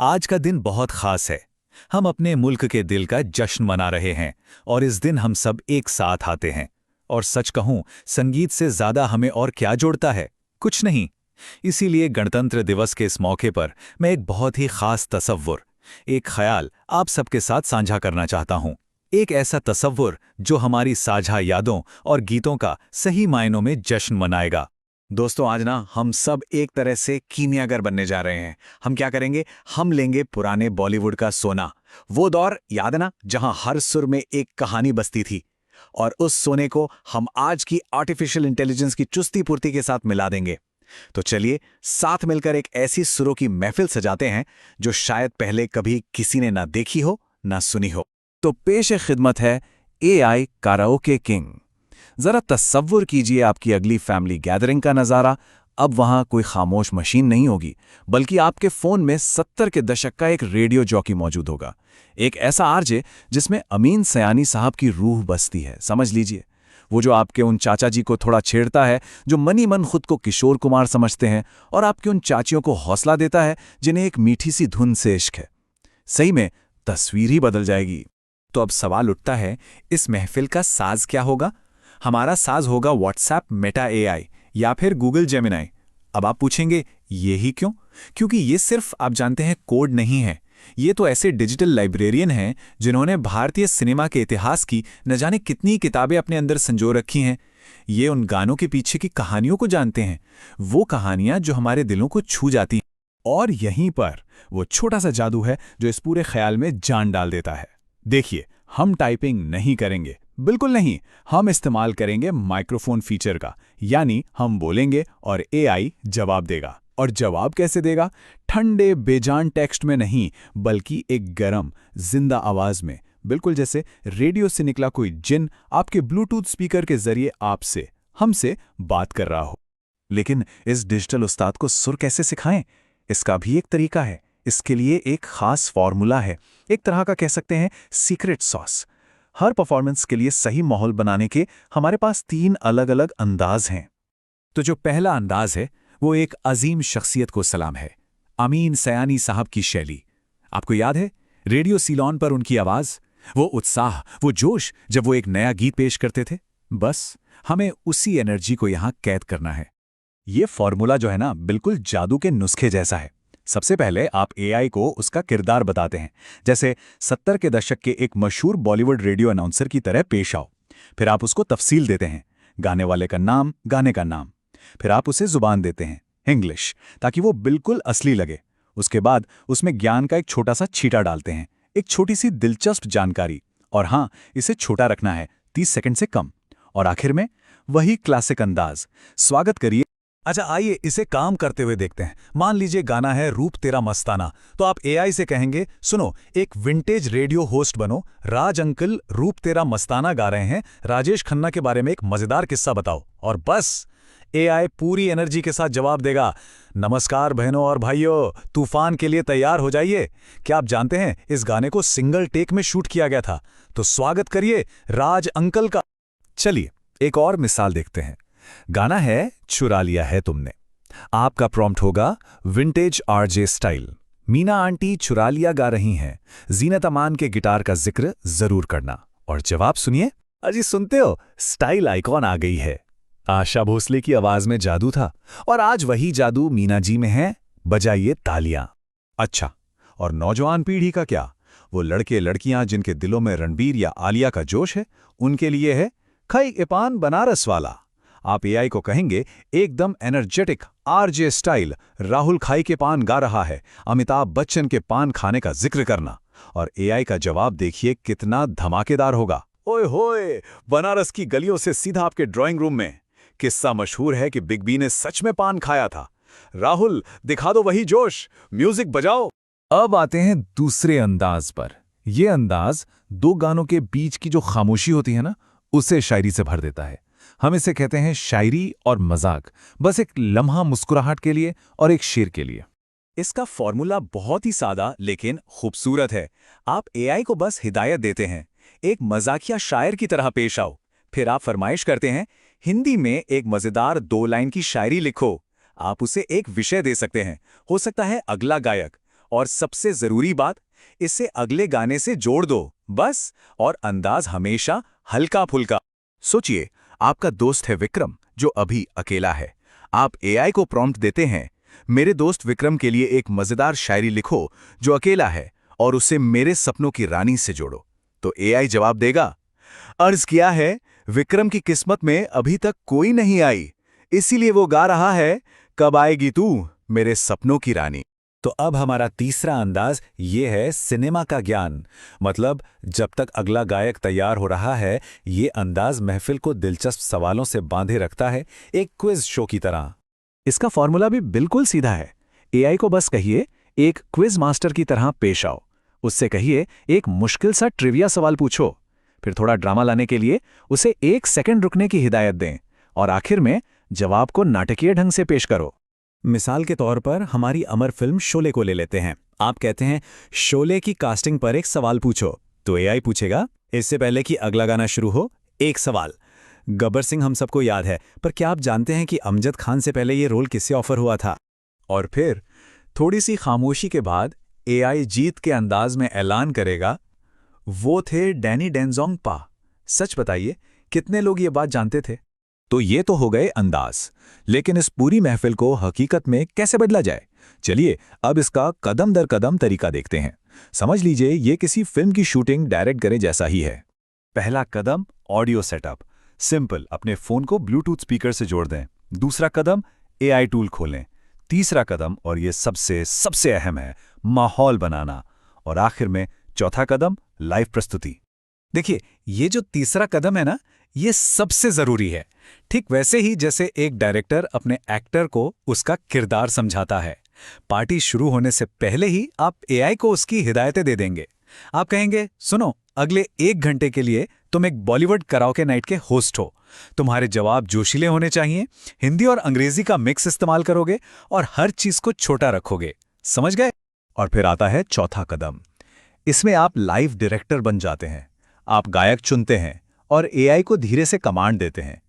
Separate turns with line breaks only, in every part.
आज का दिन बहुत खास है। हम अपने मुल्क के दिल का जश्न मना रहे हैं और इस दिन हम सब एक साथ आते हैं। और सच कहूं, संगीत से ज्यादा हमें और क्या जोड़ता है? कुछ नहीं। इसीलिए गणतंत्र दिवस के इस मौके पर मैं एक बहुत ही खास तसव्वुर, एक ख्याल आप सबके साथ साझा करना चाहता हूं। एक ऐसा तसव्वुर जो हमारी साझा यादों और गीतों का सही मायनों में जश्न मनाएगा।
दोस्तों, आज ना हम सब एक तरह से कीमियागर बनने जा रहे हैं। हम क्या करेंगे? हम लेंगे पुराने बॉलीवुड का सोना। वो दौर याद है ना, जहां हर सुर में एक कहानी बसती थी। और उस सोने को हम आज की आर्टिफिशियल इंटेलिजेंस की चुस्ती पुर्ती के साथ मिला देंगे। तो चलिए साथ मिलकर एक ऐसी सुरों की महफिल सजाते हैं जो शायद पहले कभी किसी ने ना देखी हो, ना सुनी हो। तो पेश खिदमत है एआई काराओके किंग। जरा तस्वुर कीजिए आपकी अगली फैमिली गैदरिंग का नज़ारा। अब वहां कोई खामोश मशीन नहीं होगी, बल्कि आपके फोन में 70 के दशक का एक रेडियो जॉकी मौजूद होगा। एक ऐसा आरजे जिसमें अमीन सयानी साहब की रूह बसती है। समझ लीजिए, वो जो आपके उन चाचा जी को थोड़ा छेड़ता है, जो मनी मन खुद को किशोर कुमार समझते हैं, और आपकी उन चाचियों को हौसला देता है जिन्हें एक मीठी सी धुन से इश्क है। सही में तस्वीर ही बदल जाएगी। तो अब सवाल उठता है, इस महफिल का साज क्या होगा? हमारा साज होगा व्हाट्सएप मेटा एआई या फिर गूगल जेमिनाई। अब आप पूछेंगे, ये ही क्यों? क्योंकि ये सिर्फ आप जानते हैं कोड नहीं है। ये तो ऐसे डिजिटल लाइब्रेरियन हैं जिन्होंने भारतीय सिनेमा के इतिहास की न जाने कितनी किताबें अपने अंदर संजो रखी हैं। ये उन गानों के पीछे की कहानियों को जानते हैं, वो कहानियां जो हमारे दिलों को छू जाती हैं। और यहीं पर वो छोटा सा जादू है जो इस पूरे ख्याल में जान डाल देता है। देखिए, हम टाइपिंग नहीं करेंगे, बिल्कुल नहीं। हम इस्तेमाल करेंगे माइक्रोफोन फीचर का, यानी हम बोलेंगे और एआई जवाब देगा। और जवाब कैसे देगा? ठंडे बेजान टेक्स्ट में नहीं, बल्कि एक गरम जिंदा आवाज में, बिल्कुल जैसे रेडियो से निकला कोई जिन आपके ब्लूटूथ स्पीकर के जरिए आपसे, हमसे बात कर रहा हो। लेकिन इस डिजिटल उस्ताद को सुर कैसे सिखाएं? इसका भी एक तरीका है। इसके लिए एक खास फॉर्मूला है, एक तरह का कह सकते हैं सीक्रेट सॉस। हर परफॉर्मेंस के लिए सही माहौल बनाने के हमारे पास 3 अलग अलग अंदाज हैं। तो जो पहला अंदाज है वो एक अजीम शख्सियत को सलाम है, अमीन सयानी साहब की शैली। आपको याद है रेडियो सीलोन पर उनकी आवाज, वो उत्साह, वो जोश जब वो एक नया गीत पेश करते थे। बस हमें उसी एनर्जी को यहां कैद करना है। ये फॉर्मूला जो है ना, बिल्कुल जादू के नुस्खे जैसा है। सबसे पहले आप एआई को उसका किरदार बताते हैं, जैसे 70 के दशक के एक मशहूर बॉलीवुड रेडियो अनाउंसर की तरह पेश आओ। फिर आप उसको तफसील देते हैं, गाने वाले का नाम, गाने का नाम। फिर आप उसे जुबान देते हैं, इंग्लिश, ताकि वो बिल्कुल असली लगे। उसके बाद उसमें ज्ञान का एक छोटा सा छींटा डालते हैं, एक छोटी सी दिलचस्प जानकारी। और हाँ, इसे छोटा रखना है, 30 सेकंड से कम। और आखिर में वही क्लासिक अंदाज, स्वागत करिए।
अच्छा, आइए इसे काम करते हुए देखते हैं। मान लीजिए गाना है रूप तेरा मस्ताना, तो आप एआई से कहेंगे, सुनो, एक विंटेज रेडियो होस्ट बनो, राज अंकल रूप तेरा मस्ताना गा रहे हैं, राजेश खन्ना के बारे में एक मजेदार किस्सा बताओ। और बस एआई पूरी एनर्जी के साथ जवाब देगा, नमस्कार बहनों और भाइयों, तूफान के लिए तैयार हो जाइए। क्या आप जानते हैं इस गाने को सिंगल टेक में शूट किया गया था? तो स्वागत करिए राज अंकल का। चलिए एक और मिसाल देखते हैं। गाना है चुरा लिया है तुमने। आपका प्रॉम्प्ट होगा vintage RJ style. Meena aunty चुरा लिया गा रही हैं, जीनत अमान के गिटार का जिक्र जरूर करना। और जवाब सुनिए। अजी सुनते हो, स्टाइल आइकॉन आ गई है। आशा भोसले की आवाज में जादू था, और आज वही जादू मीना जी में है। बजाइए तालियां। अच्छा, और नौजवान पीढ़ी का क्या? वो लड़के लड़कियां जिनके दिलों में रणबीर या आलिया का जोश है, उनके लिए है खई इपान बनारस वाला। आप एआई को कहेंगे, एकदम एनर्जेटिक आरजे स्टाइल, राहुल खाई के पान गा रहा है, अमिताभ बच्चन के पान खाने का जिक्र करना। और एआई का जवाब देखिए कितना धमाकेदार होगा। ओए होए, बनारस की गलियों से सीधा आपके ड्राइंग रूम में। किस्सा मशहूर है कि बिग बी ने सच में पान खाया था। राहुल, दिखा दो वही जोश, म्यूजिक बजाओ। अब आते हैं दूसरे अंदाज पर। यह अंदाज 2 गानों के बीच की जो खामोशी होती है ना, उसे शायरी से भर देता है। हम इसे कहते हैं शायरी और मजाक, बस एक लम्हा मुस्कुराहट के लिए और एक शेर के लिए। इसका फॉर्मूला बहुत ही सादा लेकिन खूबसूरत है। आप एआई को बस हिदायत देते हैं, एक मजाकिया शायर की तरह पेश आओ। फिर आप फरमाइश करते हैं, हिंदी में एक मजेदार 2 लाइन की शायरी लिखो। आप उसे एक विषय दे सकते हैं, हो सकता है अगला गायक, और सबसे जरूरी बात, इसे अगले गाने से जोड़ दो बस, और अंदाज हमेशा हल्का फुल्का।
सोचिए, आपका दोस्त है विक्रम जो अभी अकेला है। आप एआई को प्रॉम्प्ट देते हैं, मेरे दोस्त विक्रम के लिए एक मजेदार शायरी लिखो जो अकेला है और उसे मेरे सपनों की रानी से जोड़ो। तो एआई जवाब देगा, अर्ज किया है, विक्रम की किस्मत में अभी तक कोई नहीं आई, इसीलिए वो गा रहा है, कब आएगी तू मेरे सपनों की रानी।
तो अब हमारा तीसरा अंदाज ये है सिनेमा का ज्ञान। मतलब जब तक अगला गायक तैयार हो रहा है, ये अंदाज महफिल को दिलचस्प सवालों से बांधे रखता है, एक क्विज शो की तरह।
इसका फॉर्मूला भी बिल्कुल सीधा है। एआई को बस कहिए, एक क्विज मास्टर की तरह पेश आओ। उससे कहिए, एक मुश्किल सा ट्रिविया सवाल पूछो। फिर थोड़ा ड्रामा लाने के लिए उसे 1 सेकंड रुकने की हिदायत दें और आखिर में जवाब को नाटकीय ढंग से पेश करो।
मिसाल के तौर पर हमारी अमर फिल्म शोले को ले लेते हैं। आप कहते हैं, शोले की कास्टिंग पर एक सवाल पूछो, तो एआई पूछेगा, इससे पहले कि अगला गाना शुरू हो, एक सवाल। गब्बर सिंह हम सबको याद है, पर क्या आप जानते हैं कि अमजद खान से पहले ये रोल किससे ऑफर हुआ था? और फिर थोड़ी सी खामोशी के बाद एआई जीत के अंदाज में ऐलान करेगा, वो थे डैनी डेंजोंगपा। सच बताइए, कितने लोग ये बात जानते थे? तो ये तो हो गए अंदाज, लेकिन इस पूरी महफिल को हकीकत में कैसे बदला जाए? चलिए अब इसका कदम दर कदम तरीका देखते हैं। समझ लीजिए ये किसी फिल्म की शूटिंग डायरेक्ट करे जैसा ही है। पहला कदम, ऑडियो सेटअप। सिंपल, अपने फोन को ब्लूटूथ स्पीकर से जोड़ दें। दूसरा कदम, एआई टूल खोलें। तीसरा कदम, और ये सबसे अहम है, माहौल बनाना। और आखिर में चौथा कदम, लाइव प्रस्तुति। देखिए, ये जो तीसरा कदम है ना, ये सबसे जरूरी है। ठीक वैसे ही जैसे एक डायरेक्टर अपने एक्टर को उसका किरदार समझाता है। पार्टी शुरू होने से पहले ही आप एआई को उसकी हिदायतें दे देंगे। आप कहेंगे, सुनो, अगले 1 घंटे के लिए तुम एक बॉलीवुड कराओके नाइट के होस्ट हो। तुम्हारे जवाब जोशीले होने चाहिए, हिंदी और अंग्रेजी का मिक्स इस्तेमाल करोगे और हर चीज को छोटा रखोगे। समझ गए? और फिर आता है चौथा कदम। इसमें आप लाइव डायरेक्टर बन जाते हैं। आप गायक चुनते हैं और एआई को धीरे से कमांड देते हैं।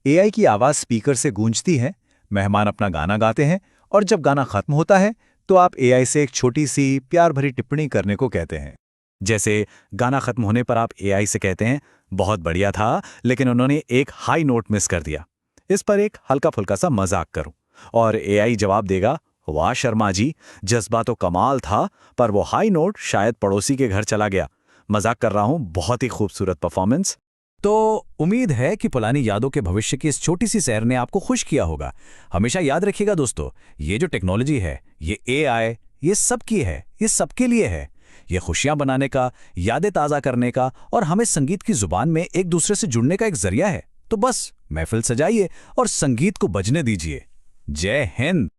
एआई की आवाज स्पीकर से गूंजती है, मेहमान अपना गाना गाते हैं, और जब गाना खत्म होता है तो आप एआई से एक छोटी सी प्यार भरी टिप्पणी करने को कहते हैं। जैसे गाना खत्म होने पर आप एआई से कहते हैं, बहुत बढ़िया था, लेकिन उन्होंने एक हाई नोट मिस कर दिया। इस पर एक हल्का फुल्का सा मजाक करूं, और एआई जवाब देगा, वाह शर्मा जी, जज्बा तो कमाल था, पर वो हाई नोट शायद पड़ोसी के घर चला गया। मजाक कर रहा हूं, बहुत ही खूबसूरत परफॉर्मेंस। तो उम्मीद है कि पुरानी यादों के भविष्य की इस छोटी सी सैर ने आपको खुश किया होगा। हमेशा याद रखिएगा दोस्तों, ये जो टेक्नोलॉजी है, ये एआई, ये सबकी है, ये सबके लिए है। ये खुशियां बनाने का, यादें ताज़ा करने का और हमें संगीत की जुबान में एक दूसरे से जुड़ने का एक जरिया है। तो बस महफिल सजाइए और संगीत को बजने दीजिए। जय हिंद।